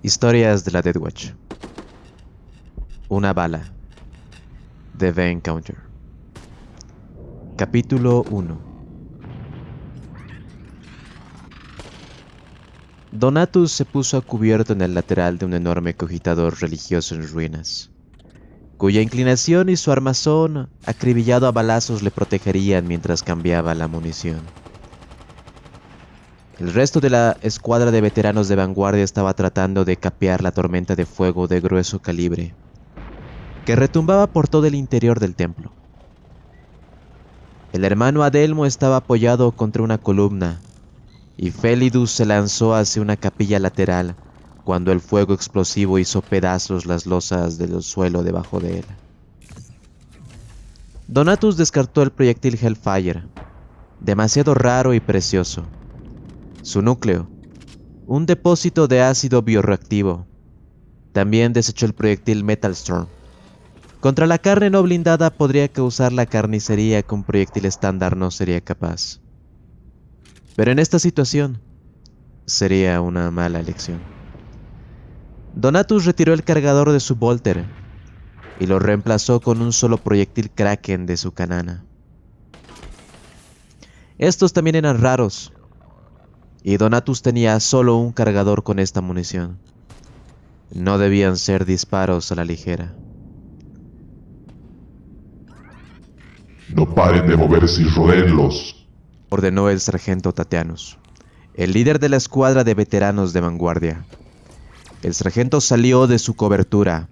Historias de la Death Watch. Una bala. The Encounter. Capítulo 1. Donatus se puso a cubierto en el lateral de un enorme cogitador religioso en ruinas, cuya inclinación y su armazón acribillado a balazos le protegerían mientras cambiaba la munición. El resto de la escuadra de veteranos de vanguardia estaba tratando de capear la tormenta de fuego de grueso calibre que retumbaba por todo el interior del templo. El hermano Adelmo estaba apoyado contra una columna y Felidus se lanzó hacia una capilla lateral cuando el fuego explosivo hizo pedazos las losas del suelo debajo de él. Donatus descartó el proyectil Hellfire, demasiado raro y precioso. Su núcleo, un depósito de ácido bioreactivo. También desechó el proyectil Metal Storm. Contra la carne no blindada podría causar la carnicería que un proyectil estándar no sería capaz. Pero en esta situación, sería una mala elección. Donatus retiró el cargador de su Volter y lo reemplazó con un solo proyectil Kraken de su canana. Estos también eran raros, y Donatus tenía solo un cargador con esta munición. No debían ser disparos a la ligera. No paren de moverse y rodeenlos, ordenó el sargento Tatianus, el líder de la escuadra de veteranos de vanguardia. El sargento salió de su cobertura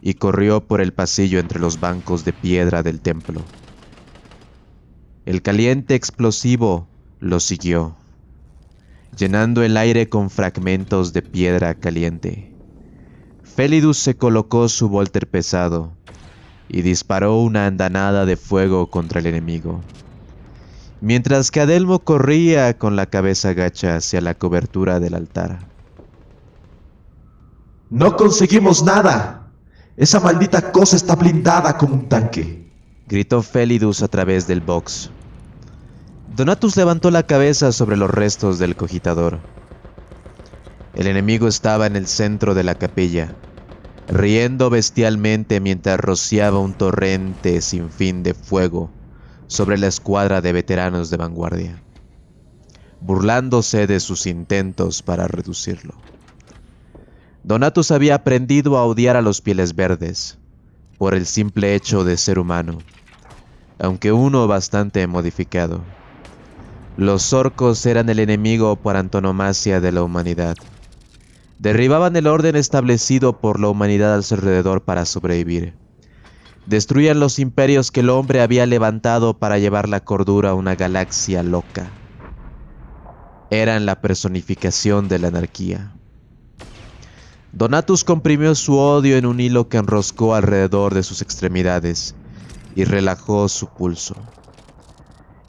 y corrió por el pasillo entre los bancos de piedra del templo. El caliente explosivo lo siguió, llenando el aire con fragmentos de piedra caliente. Felidus se colocó su Volter pesado y disparó una andanada de fuego contra el enemigo, mientras que Adelmo corría con la cabeza gacha hacia la cobertura del altar. ¡No conseguimos nada! ¡Esa maldita cosa está blindada como un tanque!, gritó Felidus a través del box. Donatus levantó la cabeza sobre los restos del cogitador. El enemigo estaba en el centro de la capilla, riendo bestialmente mientras rociaba un torrente sin fin de fuego sobre la escuadra de veteranos de vanguardia, burlándose de sus intentos para reducirlo. Donatus había aprendido a odiar a los Pieles Verdes por el simple hecho de ser humano, aunque uno bastante modificado. Los orcos eran el enemigo por antonomasia de la humanidad. Derribaban el orden establecido por la humanidad a su alrededor para sobrevivir. Destruían los imperios que el hombre había levantado para llevar la cordura a una galaxia loca. Eran la personificación de la anarquía. Donatus comprimió su odio en un hilo que enroscó alrededor de sus extremidades y relajó su pulso.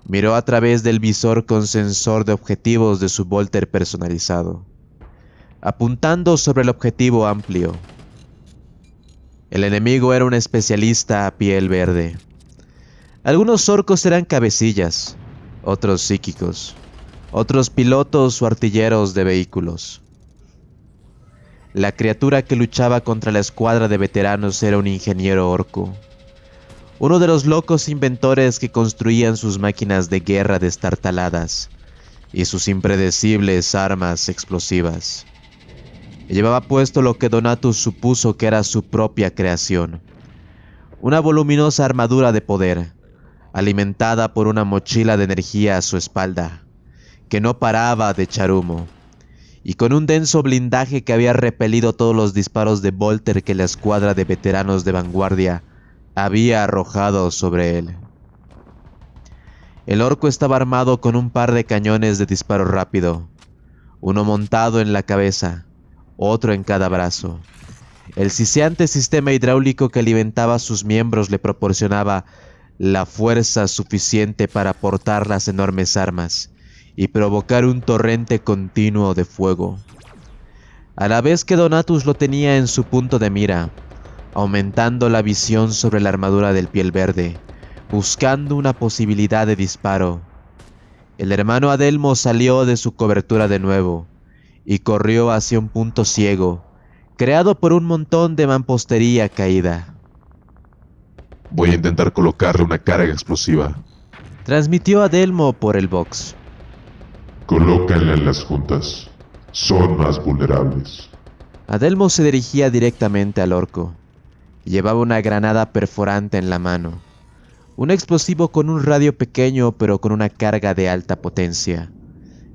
Miró a través del visor con sensor de objetivos de su Volter personalizado, apuntando sobre el objetivo amplio. El enemigo era un especialista a piel verde. Algunos orcos eran cabecillas, otros psíquicos, otros pilotos o artilleros de vehículos. La criatura que luchaba contra la escuadra de veteranos era un ingeniero orco, uno de los locos inventores que construían sus máquinas de guerra destartaladas y sus impredecibles armas explosivas. Llevaba puesto lo que Donatus supuso que era su propia creación, una voluminosa armadura de poder, alimentada por una mochila de energía a su espalda, que no paraba de echar humo, y con un denso blindaje que había repelido todos los disparos de Volter que la escuadra de veteranos de vanguardia había arrojado sobre él. El orco estaba armado con un par de cañones de disparo rápido, uno montado en la cabeza, otro en cada brazo. El siseante sistema hidráulico que alimentaba sus miembros le proporcionaba la fuerza suficiente para portar las enormes armas y provocar un torrente continuo de fuego. A la vez que Donatus lo tenía en su punto de mira, aumentando la visión sobre la armadura del Piel Verde, buscando una posibilidad de disparo, el hermano Adelmo salió de su cobertura de nuevo y corrió hacia un punto ciego creado por un montón de mampostería caída. Voy a intentar colocarle una carga explosiva. Transmitió Adelmo por el box. Colócanla en las juntas. Son más vulnerables. Adelmo se dirigía directamente al orco. Llevaba una granada perforante en la mano. Un explosivo con un radio pequeño pero con una carga de alta potencia,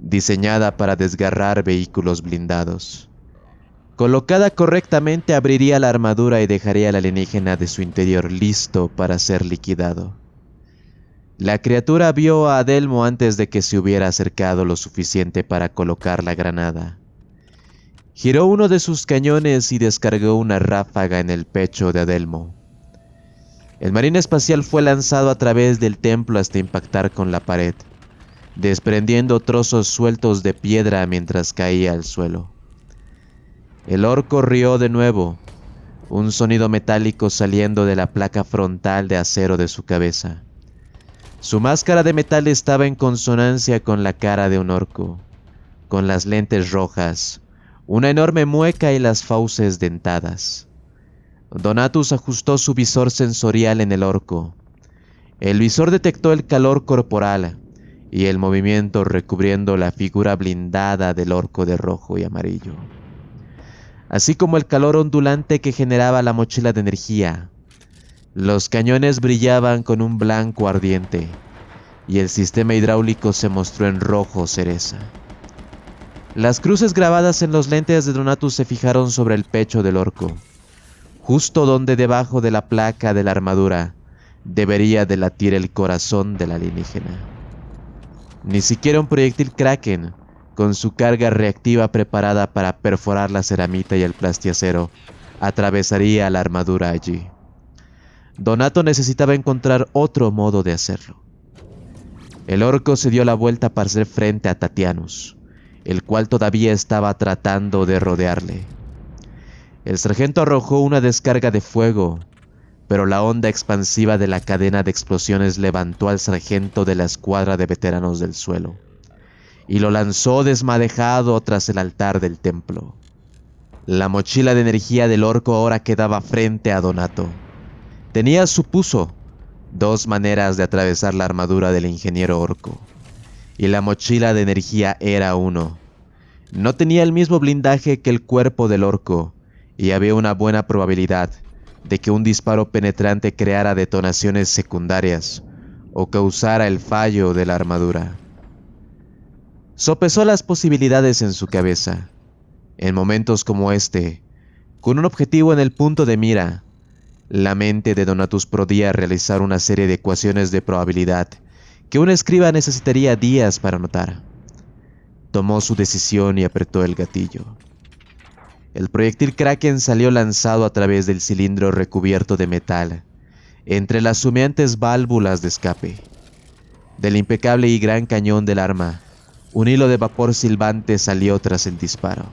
diseñada para desgarrar vehículos blindados. Colocada correctamente abriría la armadura y dejaría al alienígena de su interior listo para ser liquidado. La criatura vio a Adelmo antes de que se hubiera acercado lo suficiente para colocar la granada. Giró uno de sus cañones y descargó una ráfaga en el pecho de Adelmo. El marín espacial fue lanzado a través del templo hasta impactar con la pared, desprendiendo trozos sueltos de piedra mientras caía al suelo. El orco rió de nuevo, un sonido metálico saliendo de la placa frontal de acero de su cabeza. Su máscara de metal estaba en consonancia con la cara de un orco, con las lentes rojas, una enorme mueca y las fauces dentadas. Donatus ajustó su visor sensorial en el orco. El visor detectó el calor corporal y el movimiento recubriendo la figura blindada del orco de rojo y amarillo, así como el calor ondulante que generaba la mochila de energía. Los cañones brillaban con un blanco ardiente y el sistema hidráulico se mostró en rojo cereza. Las cruces grabadas en los lentes de Donatus se fijaron sobre el pecho del orco, justo donde debajo de la placa de la armadura debería de latir el corazón del alienígena. Ni siquiera un proyectil Kraken, con su carga reactiva preparada para perforar la ceramita y el plastiacero, atravesaría la armadura allí. Donato necesitaba encontrar otro modo de hacerlo. El orco se dio la vuelta para hacer frente a Tatianus, el cual todavía estaba tratando de rodearle. El sargento arrojó una descarga de fuego, pero la onda expansiva de la cadena de explosiones levantó al sargento de la escuadra de veteranos del suelo y lo lanzó desmadejado tras el altar del templo. La mochila de energía del orco ahora quedaba frente a Donato. Tenía, supuso, dos maneras de atravesar la armadura del ingeniero orco, y la mochila de energía era uno. No tenía el mismo blindaje que el cuerpo del orco, y había una buena probabilidad de que un disparo penetrante creara detonaciones secundarias o causara el fallo de la armadura. Sopesó las posibilidades en su cabeza. En momentos como este, con un objetivo en el punto de mira, la mente de Donatus podía realizar una serie de ecuaciones de probabilidad que un escriba necesitaría días para anotar. Tomó su decisión y apretó el gatillo. El proyectil Kraken salió lanzado a través del cilindro recubierto de metal, entre las humeantes válvulas de escape. Del impecable y gran cañón del arma, un hilo de vapor silbante salió tras el disparo.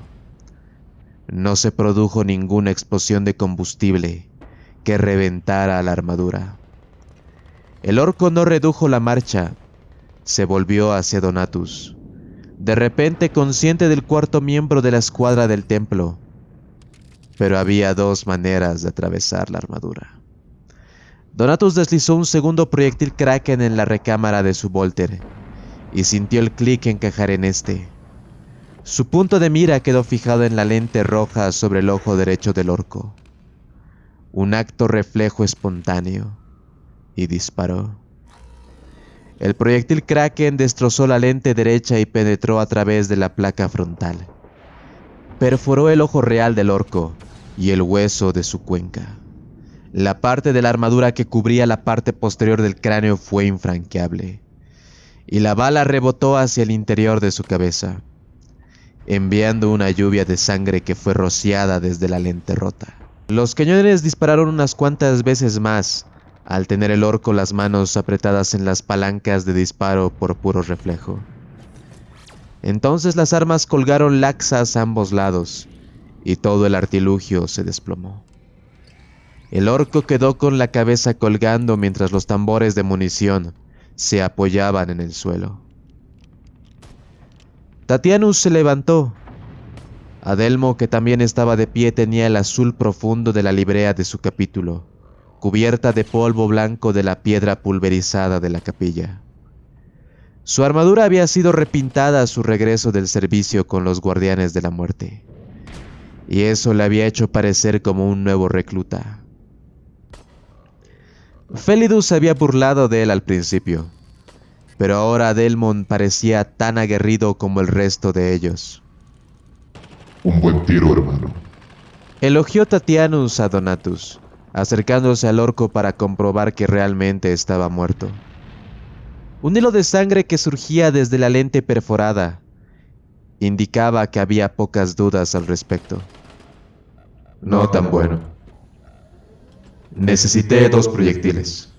No se produjo ninguna explosión de combustible que reventara la armadura. El orco no redujo la marcha, se volvió hacia Donatus, de repente consciente del cuarto miembro de la escuadra del templo. Pero había dos maneras de atravesar la armadura. Donatus deslizó un segundo proyectil Kraken en la recámara de su Volter y sintió el clic encajar en este. Su punto de mira quedó fijado en la lente roja sobre el ojo derecho del orco. Un acto reflejo espontáneo, y disparó. El proyectil Kraken destrozó la lente derecha y penetró a través de la placa frontal. Perforó el ojo real del orco y el hueso de su cuenca. La parte de la armadura que cubría la parte posterior del cráneo fue infranqueable, y la bala rebotó hacia el interior de su cabeza, enviando una lluvia de sangre que fue rociada desde la lente rota. Los cañones dispararon unas cuantas veces más, al tener el orco las manos apretadas en las palancas de disparo por puro reflejo. Entonces las armas colgaron laxas a ambos lados, y todo el artilugio se desplomó. El orco quedó con la cabeza colgando mientras los tambores de munición se apoyaban en el suelo. Tatianus se levantó. Adelmo, que también estaba de pie, tenía el azul profundo de la librea de su capítulo, cubierta de polvo blanco de la piedra pulverizada de la capilla. Su armadura había sido repintada a su regreso del servicio con los guardianes de la muerte, y eso le había hecho parecer como un nuevo recluta. Felidus se había burlado de él al principio, pero ahora Adelmon parecía tan aguerrido como el resto de ellos. Un buen tiro, hermano. Elogió Tatianus a Donatus, acercándose al orco para comprobar que realmente estaba muerto. Un hilo de sangre que surgía desde la lente perforada indicaba que había pocas dudas al respecto. No tan bueno. Necesité 2 proyectiles.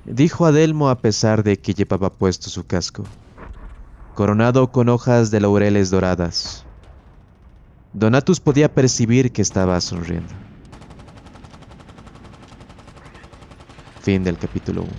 Dijo Adelmo a pesar de que llevaba puesto su casco, coronado con hojas de laureles doradas. Donatus podía percibir que estaba sonriendo. Fin del capítulo 1.